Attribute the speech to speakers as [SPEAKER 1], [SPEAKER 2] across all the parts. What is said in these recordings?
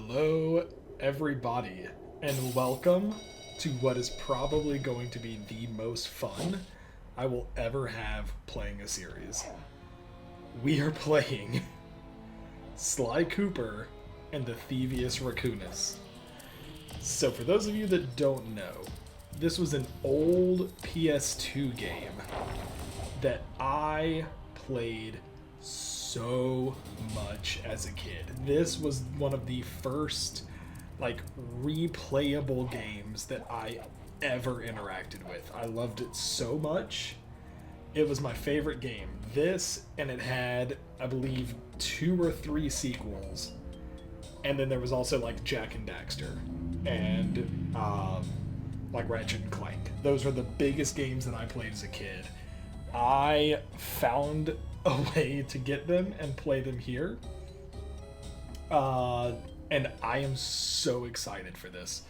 [SPEAKER 1] Hello, everybody, and welcome to what is probably going to be the most fun I will ever have playing a series. We are playing Sly Cooper and the Thievius Raccoonus. So for those of you that don't know, this was an old PS2 game that I played so much as a kid. This was one of the first replayable games that I ever interacted with. I loved it so much. It was my favorite game. This, and it had, I believe, 2 or 3 sequels. And then there was also Jak and Daxter and Ratchet and Clank. Those were the biggest games that I played as a kid. I found a way to get them and play them here. And I am so excited for this.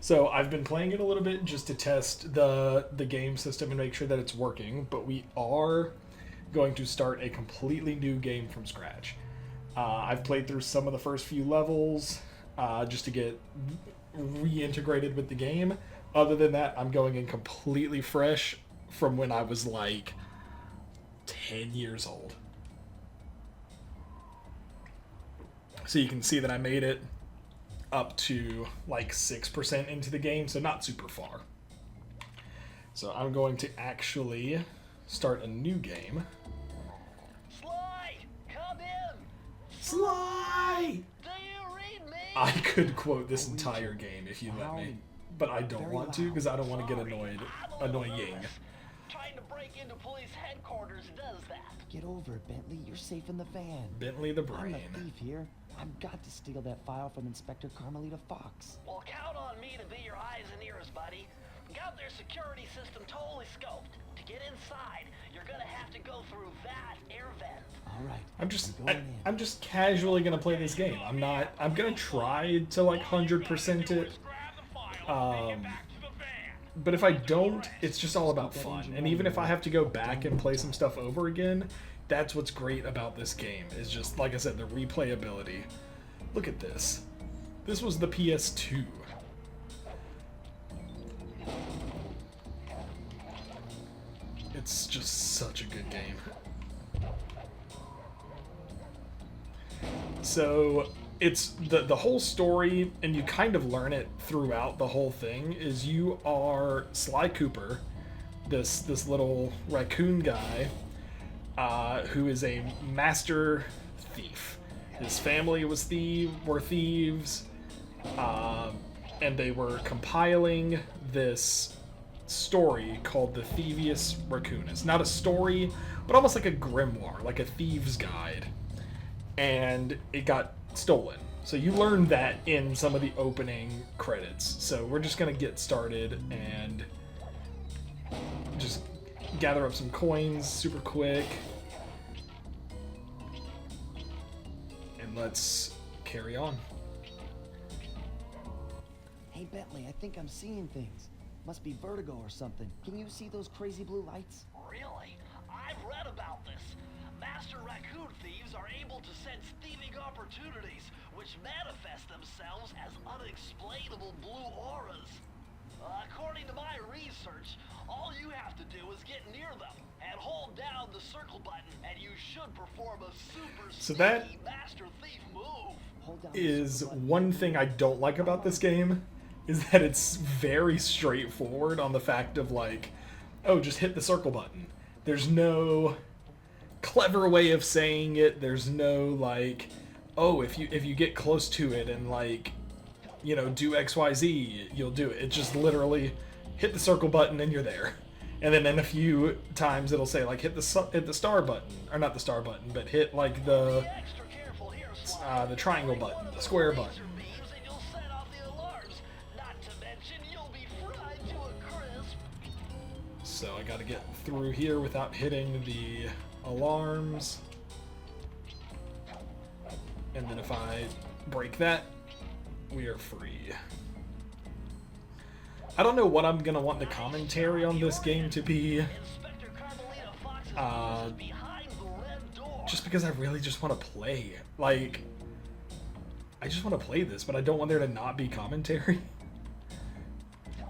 [SPEAKER 1] So I've been playing it a little bit just to test the game system and make sure that it's working, but we are going to start a completely new game from scratch. I've played through some of the first few levels just to get reintegrated with the game. Other than that, I'm going in completely fresh from when I was 10 years old. So you can see that I made it up to 6% into the game, so not super far. So I'm going to actually start a new game.
[SPEAKER 2] Sly, come in.
[SPEAKER 1] Sly!
[SPEAKER 2] Do you read me?
[SPEAKER 1] I could quote this entire game if you let me, but I don't want to because I don't want to get annoying.
[SPEAKER 2] Trying to break into police headquarters does that.
[SPEAKER 3] Get over it, Bentley. You're safe in the van.
[SPEAKER 1] Bentley the
[SPEAKER 3] I'm
[SPEAKER 1] Brain.
[SPEAKER 3] the thief here. I've got to steal that file from Inspector Carmelita Fox.
[SPEAKER 2] Well, count on me to be your eyes and ears, buddy. Got their security system totally scoped. To get inside, you're gonna have to go through that air vent.
[SPEAKER 3] All right.
[SPEAKER 1] I'm just casually gonna play this game. I'm gonna try to 100% it. But if I don't, it's just all about fun. And even if I have to go back and play some stuff over again, that's what's great about this game, is just, like I said, the replayability. Look at this. This was the PS2. It's just such a good game. So it's the whole story, and you kind of learn it throughout the whole thing, is you are Sly Cooper, this little raccoon guy, who is a master thief. His family were thieves, and they were compiling this story called the Thievius Raccoonus. Not a story, but almost like a grimoire, like a thieves' guide. And it got stolen. So you learned that in some of the opening credits. So we're just gonna get started and just gather up some coins super quick. And let's carry on.
[SPEAKER 3] Hey, Bentley, I think I'm seeing things. Must be vertigo or something. Can you see those crazy blue lights?
[SPEAKER 2] Really? I've read about this. Master raccoon thieves are able to sense thieving opportunities, which manifest themselves as unexplainable blue auras. According to my research, all you have to do is get near them and hold down the circle button, and you should perform a super sneaky master thief move.
[SPEAKER 1] Is one thing I don't like about this game, is that it's very straightforward on the fact of oh, just hit the circle button. There's no clever way of saying it. There's no oh, if you get close to it and do XYZ, you'll do it. It just literally hit the circle button and you're there. And then in a few times it'll say hit the star button, or not the star button, but hit the triangle button, the square button. So I gotta get through here without hitting the alarms. And then if I break that, we are free. I don't know what I'm gonna want the commentary on this game to be. Just because I really just want to play. I just want to play this, but I don't want there to not be commentary.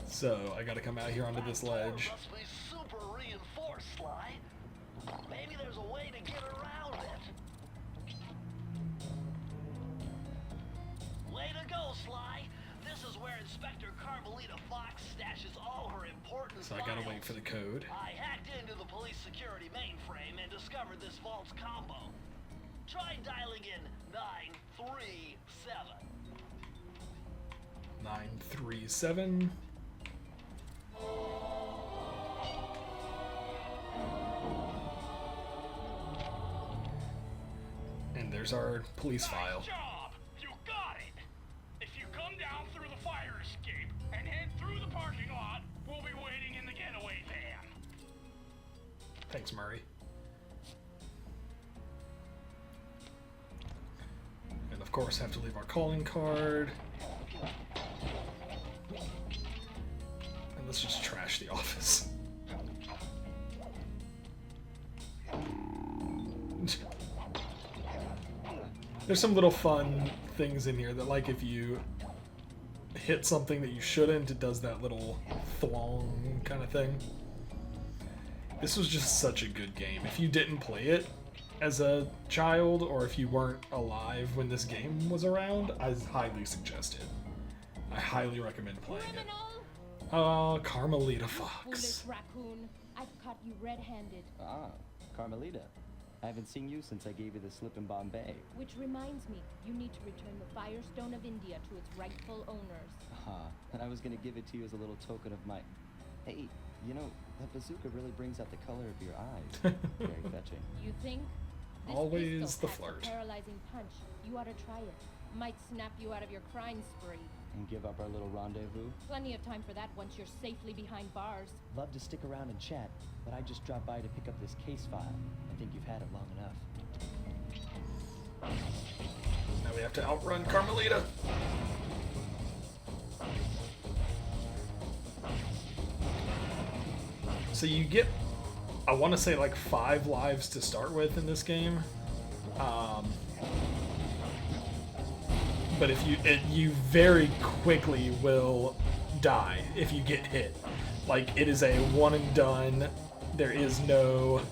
[SPEAKER 1] So I gotta come out here onto this ledge.
[SPEAKER 2] Must be super reinforced, Sly. Maybe there's a way to get around it. Way to go, Sly. This is where Inspector Carmelita Fox stashes all her important
[SPEAKER 1] So I gotta
[SPEAKER 2] files.
[SPEAKER 1] wait for the code.
[SPEAKER 2] I hacked into the police security mainframe and discovered this vault's combo. Try dialing in 937.
[SPEAKER 1] 937. And there's our police file.
[SPEAKER 4] Nice job! You got it! If you come down through the fire escape and head through the parking lot, we'll be waiting in the getaway van.
[SPEAKER 1] Thanks, Murray. And of course, have to leave our calling card. And let's just trash the office. There's some little fun things in here that, like, if you hit something that you shouldn't, it does that little thwong kind of thing. This was just such a good game. If you didn't play it as a child, or if you weren't alive when this game was around, I highly suggest it. I highly recommend playing it. Carmelita Fox.
[SPEAKER 5] Foolish raccoon. I've caught you red-handed.
[SPEAKER 3] Ah, Carmelita. I haven't seen you since I gave you the slip in Bombay.
[SPEAKER 5] Which reminds me, you need to return the Firestone of India to its rightful owners.
[SPEAKER 3] And I was gonna give it to you as a little token of my... Hey, you know, that bazooka really brings out the color of your eyes. Very fetching.
[SPEAKER 5] You think? This
[SPEAKER 1] Always
[SPEAKER 5] pistol
[SPEAKER 1] the
[SPEAKER 5] packs a
[SPEAKER 1] flirt.
[SPEAKER 5] paralyzing punch. You ought to try it. Might snap you out of your crime spree.
[SPEAKER 3] And give up our little rendezvous?
[SPEAKER 5] Plenty of time for that once you're safely behind bars.
[SPEAKER 3] Love to stick around and chat, but I just dropped by to pick up this case file. I think you've had it long enough.
[SPEAKER 1] Now we have to outrun Carmelita. So you get, I want to say, like 5 lives to start with in this game. But if you very quickly will die if you get hit. Like, it is a one and done. There is no,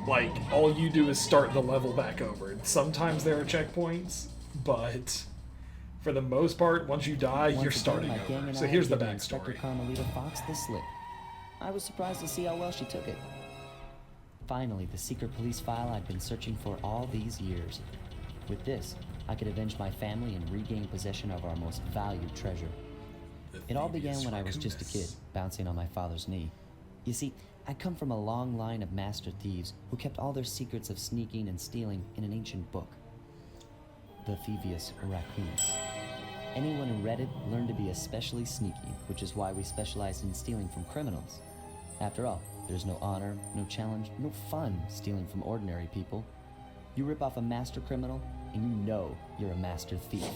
[SPEAKER 1] like, all you do is start the level back over. Sometimes there are checkpoints, but for the most part, once you die, you're starting over. So here's the
[SPEAKER 3] Inspector
[SPEAKER 1] backstory.
[SPEAKER 3] Carmelita Fox the slip. I was surprised to see how well she took it. Finally, the secret police file I'd been searching for all these years. With this, I could avenge my family and regain possession of our most valued treasure. It all began when I was just a kid, bouncing on my father's knee. You see, I come from a long line of master thieves who kept all their secrets of sneaking and stealing in an ancient book. The Thievius Raccoonus. Anyone who read it learned to be especially sneaky, which is why we specialize in stealing from criminals. After all, there's no honor, no challenge, no fun stealing from ordinary people. You rip off a master criminal, and you know you're a master thief.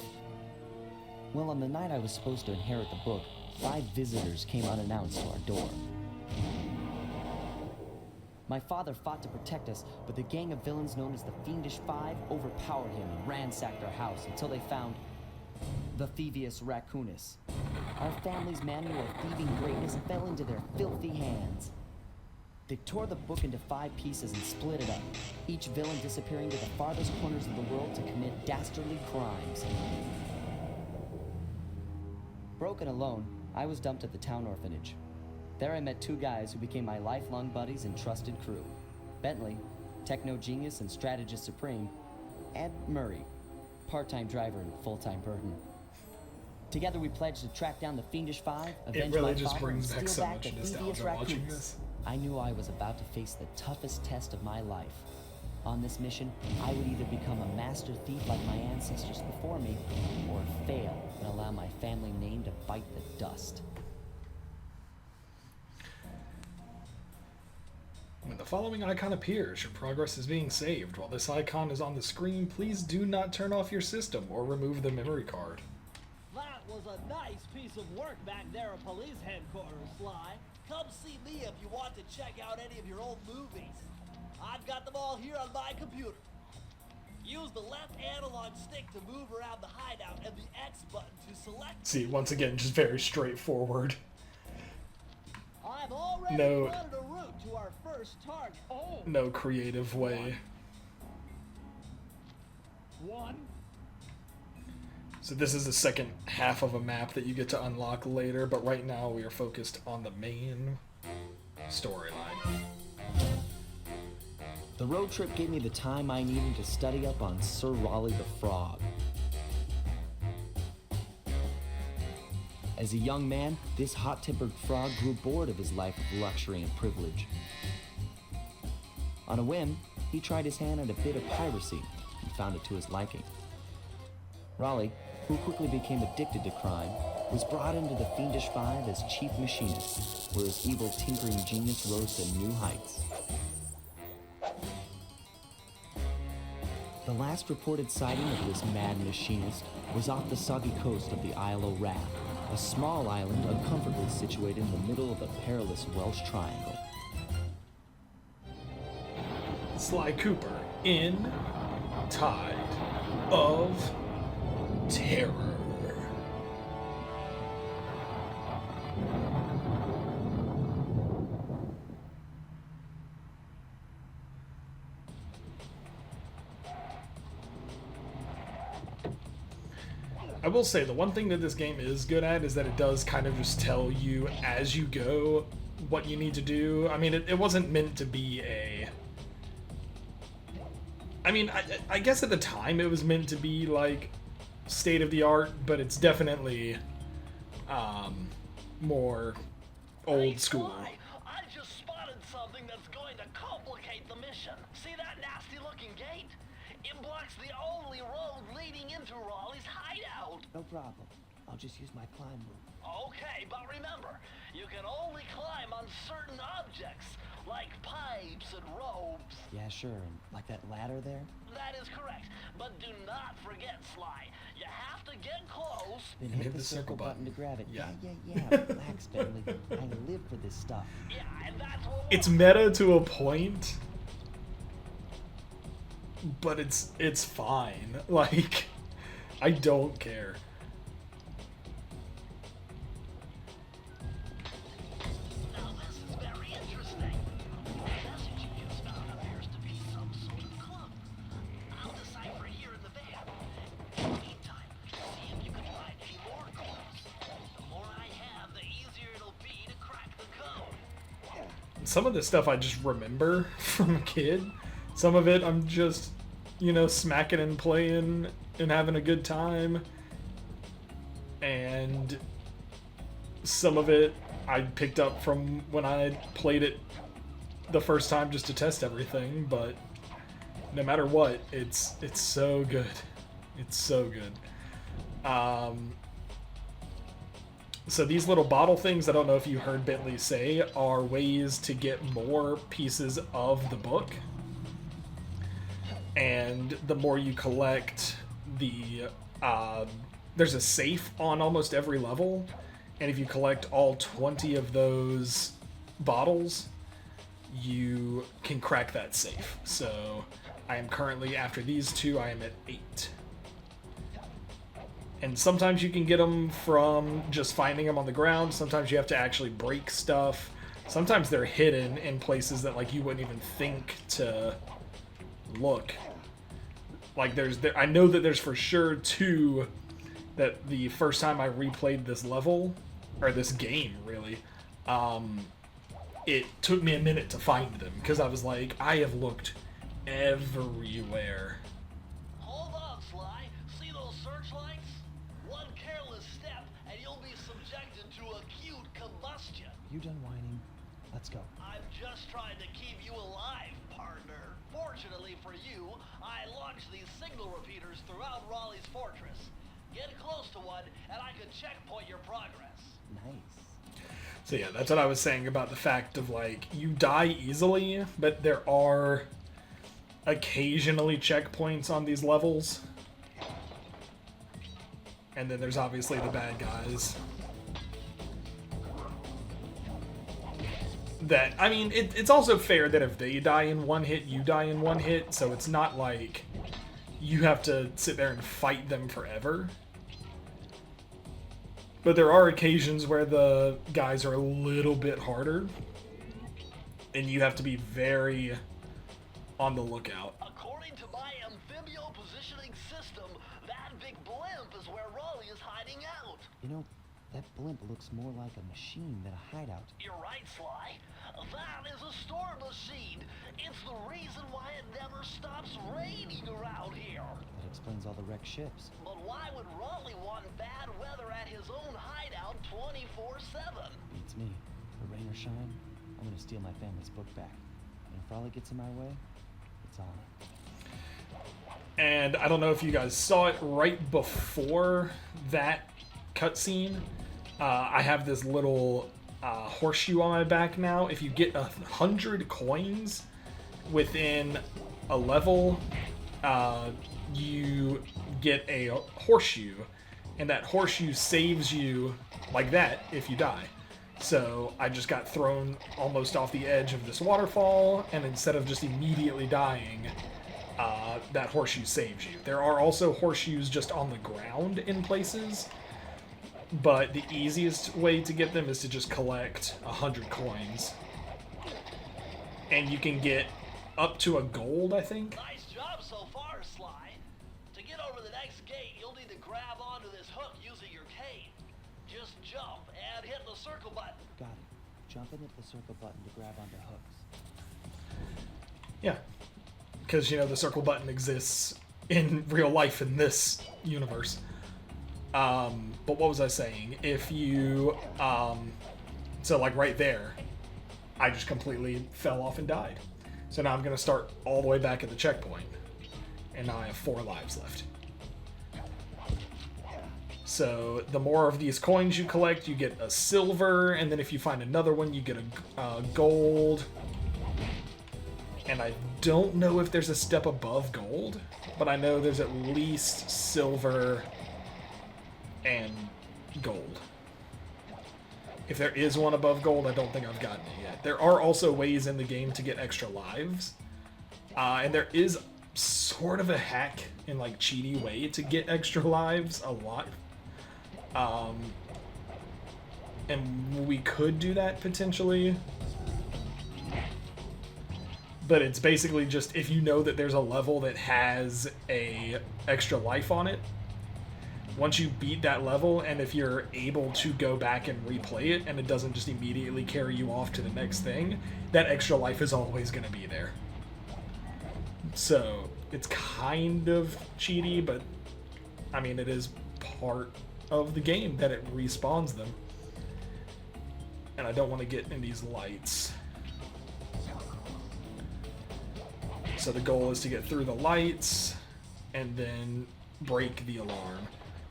[SPEAKER 3] Well, on the night I was supposed to inherit the book, 5 visitors came unannounced to our door. My father fought to protect us, but the gang of villains known as the Fiendish Five overpowered him and ransacked our house until they found the Thievius Raccoonus. Our family's manual of thieving greatness fell into their filthy hands. They tore the book into 5 pieces and split it up, each villain disappearing to the farthest corners of the world to commit dastardly crimes. Broken alone, I was dumped at the town orphanage. There I met 2 guys who became my lifelong buddies and trusted crew. Bentley, techno genius and strategist supreme, and Murray, part-time driver and full-time burden. Together we pledged to track down the Fiendish Five, avenge
[SPEAKER 1] really
[SPEAKER 3] my
[SPEAKER 1] just
[SPEAKER 3] father,
[SPEAKER 1] brings
[SPEAKER 3] and
[SPEAKER 1] back
[SPEAKER 3] steal
[SPEAKER 1] so
[SPEAKER 3] back
[SPEAKER 1] much
[SPEAKER 3] the
[SPEAKER 1] nostalgia
[SPEAKER 3] Thievius
[SPEAKER 1] watching
[SPEAKER 3] Raccoonus.
[SPEAKER 1] this.
[SPEAKER 3] I knew I was about to face the toughest test of my life. On this mission, I would either become a master thief like my ancestors before me, or fail and allow my family name to bite the dust.
[SPEAKER 1] When the following icon appears, your progress is being saved. While this icon is on the screen, please do not turn off your system or remove the memory card.
[SPEAKER 2] That was a nice piece of work back there at police headquarters, Sly. Come see me if you want to check out any of your old movies. I've got them all here on my computer. Use the left analog stick to move around the hideout and the X button to select.
[SPEAKER 1] See, once again, just very straightforward.
[SPEAKER 2] I've already
[SPEAKER 1] No.
[SPEAKER 2] plotted a route to our first target.
[SPEAKER 4] Oh,
[SPEAKER 1] No creative way.
[SPEAKER 4] one.
[SPEAKER 1] So this is the second half of a map that you get to unlock later, but right now we are focused on the main storyline.
[SPEAKER 3] The road trip gave me the time I needed to study up on Sir Raleigh the Frog. As a young man, this hot-tempered frog grew bored of his life of luxury and privilege. On a whim, he tried his hand at a bit of piracy and found it to his liking. Raleigh, who quickly became addicted to crime, was brought into the Fiendish Five as chief machinist, where his evil tinkering genius rose to new heights. The last reported sighting of this mad machinist was off the soggy coast of the Isle o' Wrath, a small island uncomfortably situated in the middle of the perilous Welsh Triangle.
[SPEAKER 1] Sly Cooper in Tide of Terror. I will say the one thing that this game is good at is that it does kind of just tell you as you go what you need to do. I mean, it wasn't meant to be a... I mean, I guess at the time it was meant to be like state of the art, but it's definitely more old school.
[SPEAKER 2] Sly, I just spotted something that's going to complicate the mission. See that nasty looking gate? It blocks the only road leading into Raleigh's hideout.
[SPEAKER 3] No problem. I'll just use my climb move.
[SPEAKER 2] Okay, but remember, you can only climb on certain objects, like pipes and ropes.
[SPEAKER 3] Yeah, sure. And like that ladder there?
[SPEAKER 2] That is correct, but do not forget, Sly. You have to get close.
[SPEAKER 3] Then
[SPEAKER 1] And
[SPEAKER 3] hit the circle button to grab it.
[SPEAKER 1] Yeah.
[SPEAKER 3] Yeah. Relax, Bentley. I live for this stuff.
[SPEAKER 2] Yeah, and that's what
[SPEAKER 1] It's meta to a point, but it's fine. Like, I don't care.
[SPEAKER 2] Now this is very interesting. The message you just found appears to be some sort of clue. I'll decipher it here in the van. In the meantime, see if you can find any more clues. The more I have, the easier it'll be to crack the code.
[SPEAKER 1] Some of this stuff I just remember from a kid. Some of it I'm just, smacking and playing and having a good time. And some of it I picked up from when I played it the first time just to test everything, but no matter what, it's so good. It's so good. So these little bottle things, I don't know if you heard Bentley say, are ways to get more pieces of the book. And the more you collect, there's a safe on almost every level. And if you collect all 20 of those bottles, you can crack that safe. So I am currently, after these two, I am at 8. And sometimes you can get them from just finding them on the ground. Sometimes you have to actually break stuff. Sometimes they're hidden in places that like you wouldn't even think to look. Like I know that there's for sure 2 that the first time I replayed this level, or this game really, it took me a minute to find them because I was like, I have looked everywhere.
[SPEAKER 2] Hold on, Sly. See those searchlights? One careless step and you'll be subjected to acute combustion.
[SPEAKER 3] You done whining? Let's go.
[SPEAKER 2] I'm just trying to keep you alive, partner. Fortunately for you, I launched these signal repeaters throughout Raleigh's fortress. Get close to one, and I can checkpoint your progress.
[SPEAKER 3] Nice.
[SPEAKER 1] So yeah, that's what I was saying about the fact of like, you die easily, but there are occasionally checkpoints on these levels. And then there's obviously the bad guys. That, I mean, it's also fair that if they die in one hit, you die in one hit, so it's not like you have to sit there and fight them forever. But there are occasions where the guys are a little bit harder, and you have to be very on the lookout.
[SPEAKER 2] According to my amphibio positioning system, that big blimp is where Raleigh is hiding out.
[SPEAKER 3] You know, that blimp looks more like a machine than a hideout.
[SPEAKER 2] You're right, Sly. That is a storm machine. It's the reason why it never stops raining around here.
[SPEAKER 3] That explains all the wrecked ships.
[SPEAKER 2] But why would Raleigh want bad weather at his own hideout 24/7?
[SPEAKER 3] Beats me. For rain or shine, I'm gonna steal my family's book back. And if Raleigh gets in my way, it's on.
[SPEAKER 1] And I don't know if you guys saw it right before that cutscene. I have this little horseshoe on my back now. If you get 100 coins within a level, you get a horseshoe, and that horseshoe saves you like that if you die. So I just got thrown almost off the edge of this waterfall, and instead of just immediately dying, that horseshoe saves you. There are also horseshoes just on the ground in places, but the easiest way to get them is to just collect 100 coins. And you can get up to a gold, I think.
[SPEAKER 2] Nice job so far, Sly. To get over the next gate, you'll need to grab onto this hook using your cane. Just jump and hit the circle button.
[SPEAKER 3] Got it. Jump and hit the circle button to grab onto hooks.
[SPEAKER 1] Yeah. Because, you know, the circle button exists in real life in this universe. But what was I saying? If you, so like right there, I just completely fell off and died. So now I'm going to start all the way back at the checkpoint. And now I have 4 lives left. So the more of these coins you collect, you get a silver, and then if you find another one, you get a gold. And I don't know if there's a step above gold, but I know there's at least silver and gold. If there is one above gold, I don't think I've gotten it yet. There are also ways in the game to get extra lives. And there is sort of a hack and like cheaty way to get extra lives a lot. And we could do that potentially. But it's basically just if you know that there's a level that has a extra life on it, once you beat that level, and if you're able to go back and replay it and it doesn't just immediately carry you off to the next thing, that extra life is always going to be there. So it's kind of cheaty, but I mean, it is part of the game that it respawns them. And I don't want to get in these lights. So the goal is to get through the lights and then break the alarm.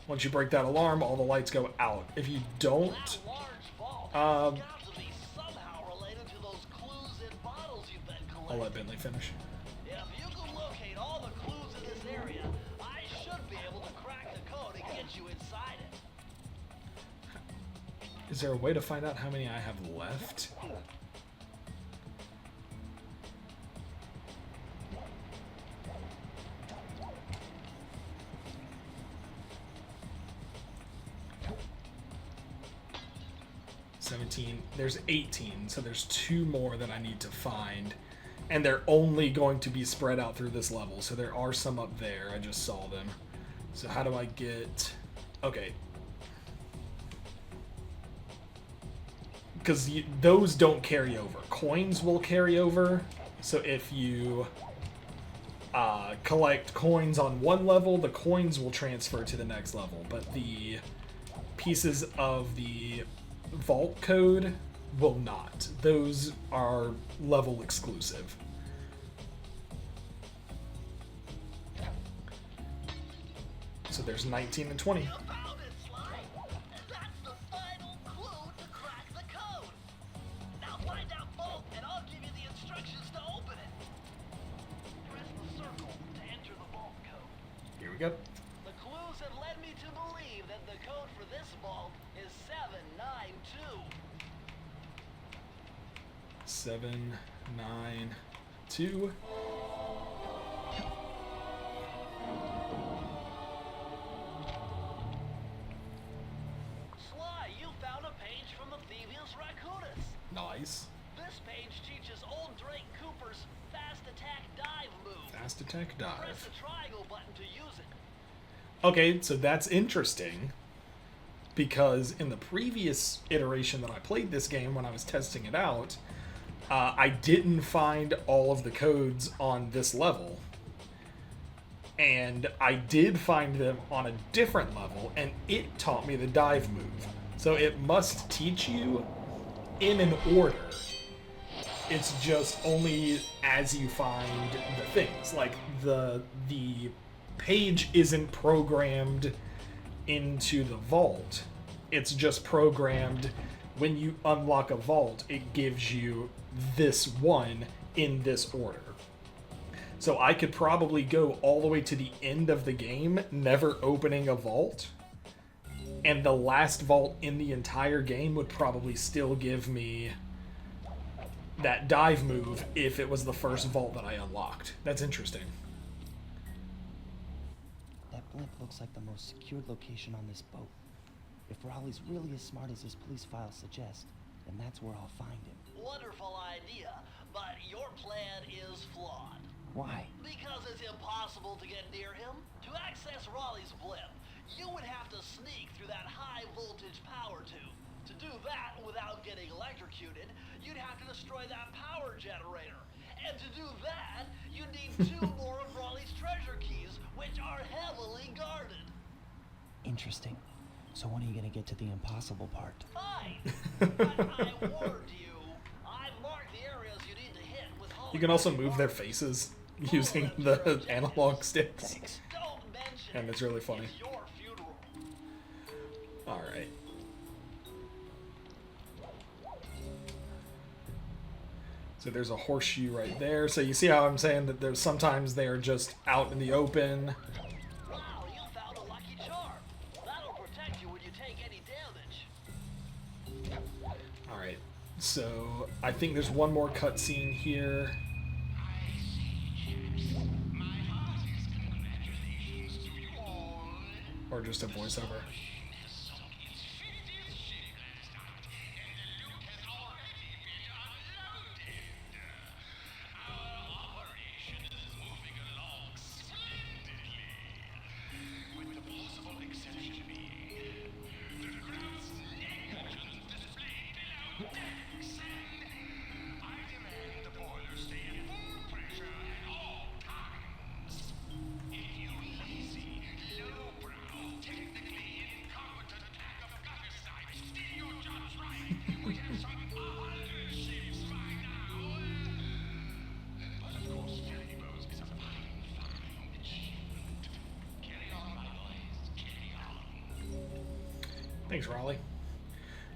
[SPEAKER 1] Once you break that alarm, all the lights go out. If you don't,
[SPEAKER 2] That large vault has got to be somehow related to those clues in bottles you've been
[SPEAKER 1] I'll
[SPEAKER 2] collecting.
[SPEAKER 1] let Bentley finish.
[SPEAKER 2] If you can locate all the clues in this area, I should be able to crack the code and get you inside it.
[SPEAKER 1] Is there a way to find out how many I have left? There's 18, so there's 2 more that I need to find, and they're only going to be spread out through this level, so there are some up there. I just saw them. So how do I get... Okay. Because those don't carry over. Coins will carry over, so if you collect coins on one level, the coins will transfer to the next level, but the pieces of the vault code will not. Those are level exclusive. So there's 19 and 20.
[SPEAKER 2] You found it, Sly! That's the final clue to crack the code! Now find that vault and I'll give you the instructions to open it. Press the circle to enter the vault code.
[SPEAKER 1] Here we go.
[SPEAKER 2] The clues have led me to believe that the code for this vault is 792.
[SPEAKER 1] 7, 9, 2. Fast attack
[SPEAKER 2] Press
[SPEAKER 1] dive.
[SPEAKER 2] the triangle button to use it.
[SPEAKER 1] Okay, so that's interesting. Because in the previous iteration that I played this game, when I was testing it out, I didn't find all of the codes on this level. And I did find them on a different level, and it taught me the dive move. So it must teach you in an order. It's just only as you find the things. Like, the page isn't programmed into the vault. It's just programmed when you unlock a vault, it gives you this one in this order. So I could probably go all the way to the end of the game, never opening a vault, and the last vault in the entire game would probably still give me that dive move if it was the first vault that I unlocked. That's interesting.
[SPEAKER 3] That blimp looks like the most secured location on this boat. If Raleigh's really as smart as his police files suggest, then that's where I'll find him.
[SPEAKER 2] Wonderful idea, but your plan is flawed.
[SPEAKER 3] Why?
[SPEAKER 2] Because it's impossible to get near him. To access Raleigh's blimp, you would have to sneak through that high voltage power tube. To do that without getting electrocuted, you'd have to destroy that power generator. And to do that, you'd need 2 more of Raleigh's treasure keys, which are heavily guarded.
[SPEAKER 3] Interesting. So when are you gonna get to the impossible part?
[SPEAKER 2] Fine, but I warned you. I marked the areas you need to hit with
[SPEAKER 1] You can also move their faces using the analog sticks.
[SPEAKER 3] Thanks.
[SPEAKER 2] Don't mention
[SPEAKER 1] And it's really funny.
[SPEAKER 2] It's your funeral.
[SPEAKER 1] Alright. So there's a horseshoe right there. So you see how I'm saying that there's sometimes they are just out in the open.
[SPEAKER 2] Wow, you found a lucky charm. That'll protect you when you take any damage.
[SPEAKER 1] Alright. So I think there's one more cutscene here. Or just a voiceover. Thanks, Raleigh.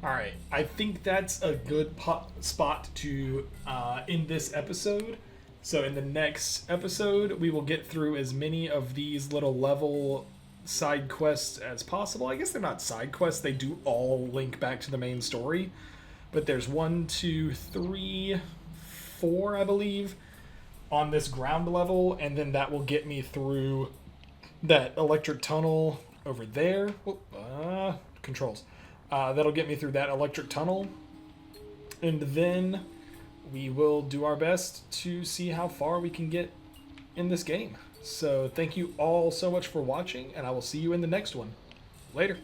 [SPEAKER 1] Alright, I think that's a good spot to end this episode. So in the next episode, we will get through as many of these little level side quests as possible. I guess they're not side quests, they do all link back to the main story. But there's 1, 2, 3, 4, I believe, on this ground level, and then that will get me through that electric tunnel over there. Controls. That'll get me through that electric tunnel, and then we will do our best to see how far we can get in this game. So thank you all so much for watching, and I will see you in the next one. Later.